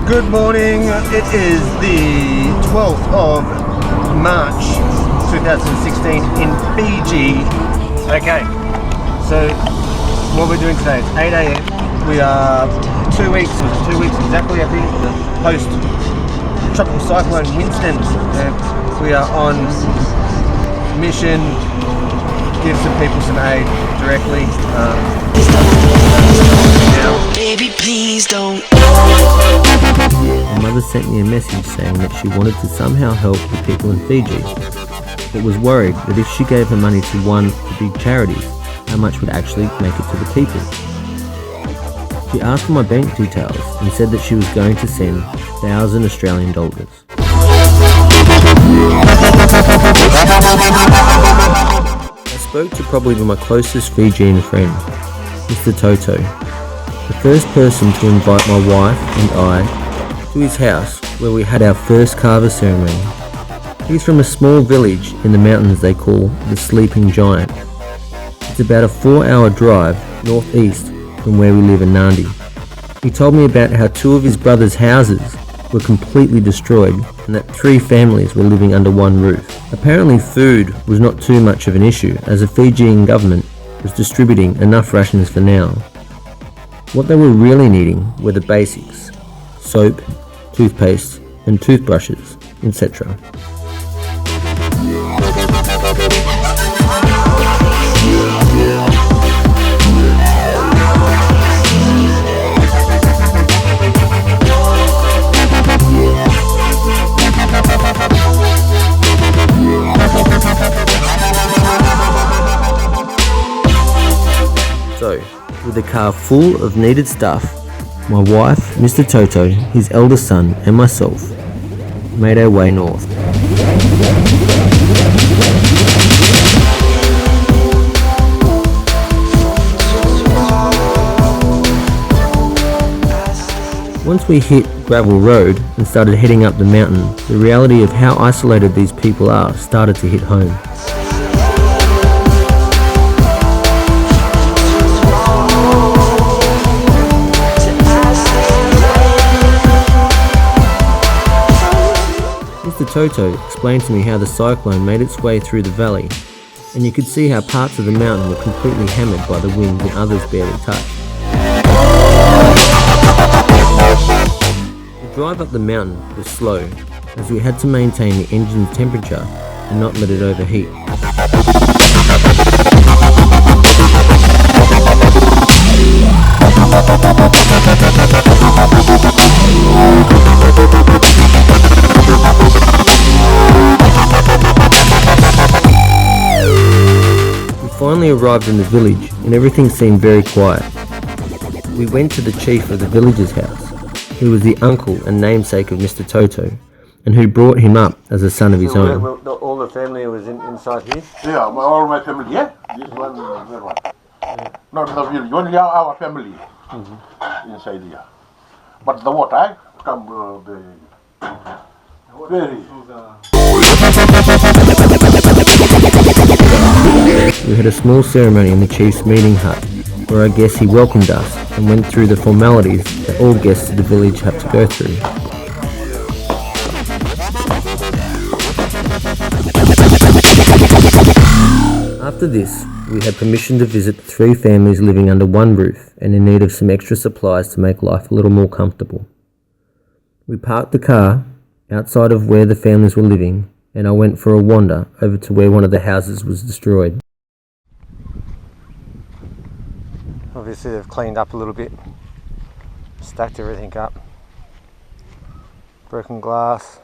Good morning. It is the 12th of March 2016 in Fiji. Okay, so what we're doing today is 8 a.m. We are 2 weeks exactly, I think, post tropical cyclone Winston. We are on mission, give some people some aid directly. Baby, please don't. My mother sent me a message saying that she wanted to somehow help the people in Fiji, but was worried that if she gave her money to one of the big charities, how much would actually make it to the people. She asked for my bank details and said that she was going to send $1,000 Australian dollars. I spoke to probably my closest Fijian friend, Mr. Toto, the first person to invite my wife and I to his house where we had our first kava ceremony. He's from a small village in the mountains they call the Sleeping Giant. It's about a 4-hour drive northeast from where we live in Nandi. He told me about how 2 of his brother's houses were completely destroyed and that 3 families were living under one roof. Apparently food was not too much of an issue as the Fijian government was distributing enough rations for now. What they were really needing were the basics: soap, toothpaste and toothbrushes, etc. So, with a car full of needed stuff, my wife, Mr. Toto, his eldest son and myself made our way north. Once we hit gravel road and started heading up the mountain, the reality of how isolated these people are started to hit home. Mr. Toto explained to me how the cyclone made its way through the valley, and you could see how parts of the mountain were completely hammered by the wind and others barely touched. The drive up the mountain was slow, as we had to maintain the engine's temperature and not let it overheat. We finally arrived in the village and everything seemed very quiet. We went to the chief of the village's house, who was the uncle and namesake of Mr. Toto, and who brought him up as a son of his own. All the family was inside here? Yeah, all my family, yeah? This one, that one. Not the village, only our family inside here. But the water come very. We had a small ceremony in the chief's meeting hut, where I guess he welcomed us and went through the formalities that all guests of the village have to go through. After this, we had permission to visit the 3 families living under one roof and in need of some extra supplies to make life a little more comfortable. We parked the car outside of where the families were living, and I went for a wander over to where one of the houses was destroyed. Obviously they've cleaned up a little bit, stacked everything up. Broken glass.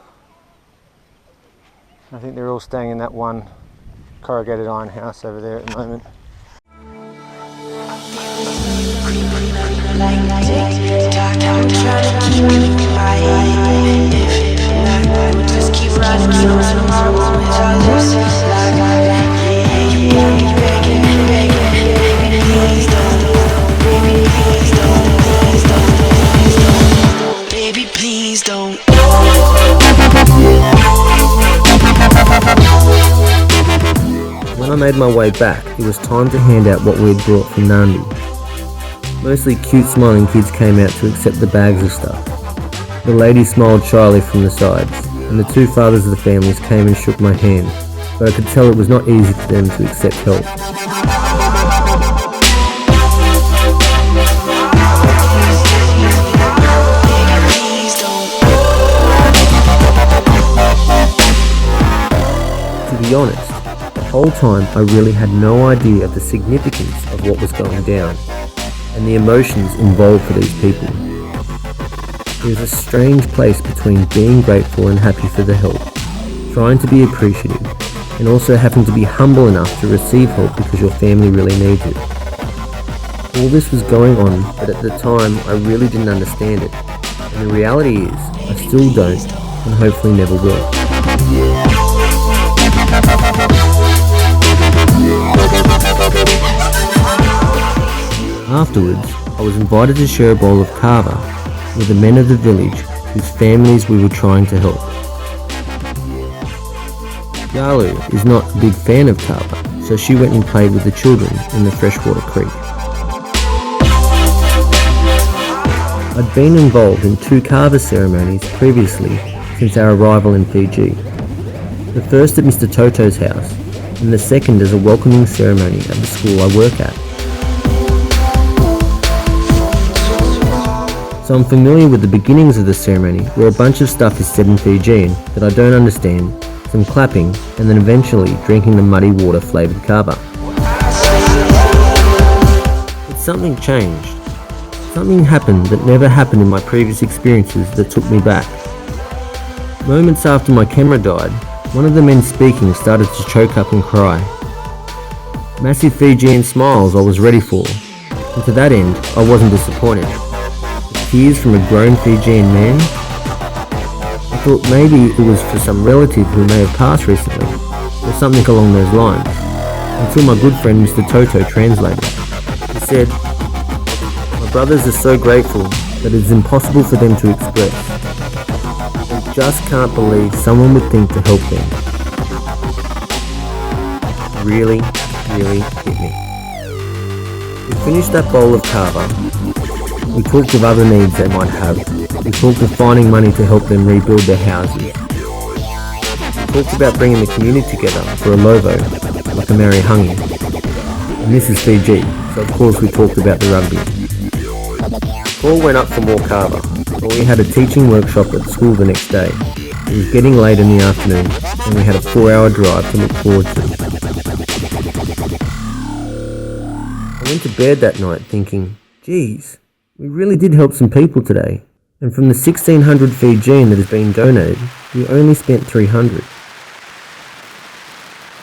I think they're all staying in that one corrugated iron house over there at the moment. Baby, please don't. When I made my way back, it was time to hand out what we had brought from Nandi. Mostly cute smiling kids came out to accept the bags of stuff. The lady smiled shyly from the sides, and the two fathers of the families came and shook my hand, but I could tell it was not easy for them to accept help. To be honest, the whole time I really had no idea of the significance of what was going down, and the emotions involved for these people. There's a strange place between being grateful and happy for the help, trying to be appreciative, and also having to be humble enough to receive help because your family really needs it. All this was going on, but at the time I really didn't understand it, and the reality is I still don't, and hopefully never will. Afterwards, I was invited to share a bowl of kava with the men of the village whose families we were trying to help. Yalu is not a big fan of kava, so she went and played with the children in the freshwater creek. I'd been involved in 2 kava ceremonies previously since our arrival in Fiji. The first at Mr. Toto's house, and the second as a welcoming ceremony at the school I work at. So I'm familiar with the beginnings of the ceremony, where a bunch of stuff is said in Fijian that I don't understand, some clapping, and then eventually drinking the muddy water flavoured kava. But something changed. Something happened that never happened in my previous experiences that took me back. Moments after my camera died, one of the men speaking started to choke up and cry. Massive Fijian smiles I was ready for, and to that end I wasn't disappointed. Tears from a grown Fijian man? I thought maybe it was for some relative who may have passed recently, or something along those lines, until my good friend Mr. Toto translated. He said, "My brothers are so grateful that it is impossible for them to express. They just can't believe someone would think to help them." Really hit me. We finished that bowl of kava. We talked of other needs they might have. We talked of finding money to help them rebuild their houses. We talked about bringing the community together for a lovo, like a merry hangi. And this is Fiji, so of course we talked about the rugby. The call went up for more kava, but we had a teaching workshop at school the next day. It was getting late in the afternoon, and we had a 4-hour drive to look forward to. I went to bed that night thinking, geez, we really did help some people today, and from the 1,600 Fijian that has been donated, we only spent 300.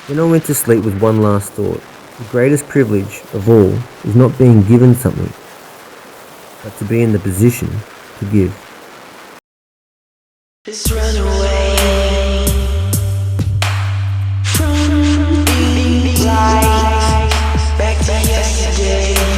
Then I went to sleep with one last thought. The greatest privilege of all is not being given something, but to be in the position to give. Just run away from being right back to yesterday.